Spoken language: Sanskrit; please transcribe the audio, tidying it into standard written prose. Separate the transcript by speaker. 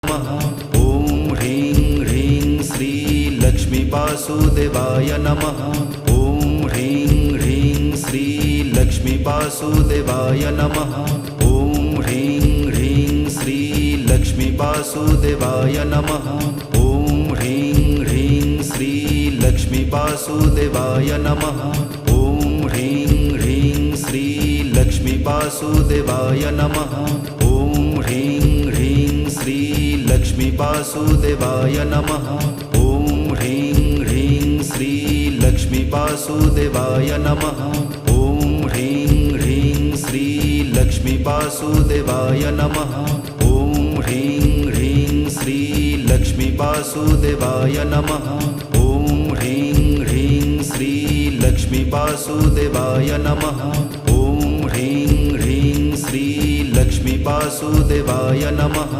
Speaker 1: नमः। ॐ ह्रीं ह्रीं श्री लक्ष्मी वासुदेवाय नमः। ॐ ह्रीं ह्रीं श्री लक्ष्मी वासुदेवाय नमः। ॐ ह्रीं ह्रीं श्री लक्ष्मी वासुदेवाय नमः। ॐ ह्रीं ह्रीं श्री लक्ष्मी वासुदेवाय नमः। ॐ ह्रीं ह्रीं श्री लक्ष्मी वासुदेवाय नमः। ॐ ह्रीं ह्रीं श्री लक्ष्मी वासुदेवाय नमः। ॐ ह्रीं ह्रीं श्री लक्ष्मी वासुदेवाय नमः। ॐ ह्रीं ह्रीं श्री लक्ष्मी वासुदेवाय नमः। ॐ ह्रीं ह्रीं श्री लक्ष्मी वासुदेवाय नमः। ॐ ह्रीं ह्रीं श्री लक्ष्मी वासुदेवाय नमः। ॐ ह्रीं ह्रीं श्री लक्ष्मी वासुदेवाय नमः।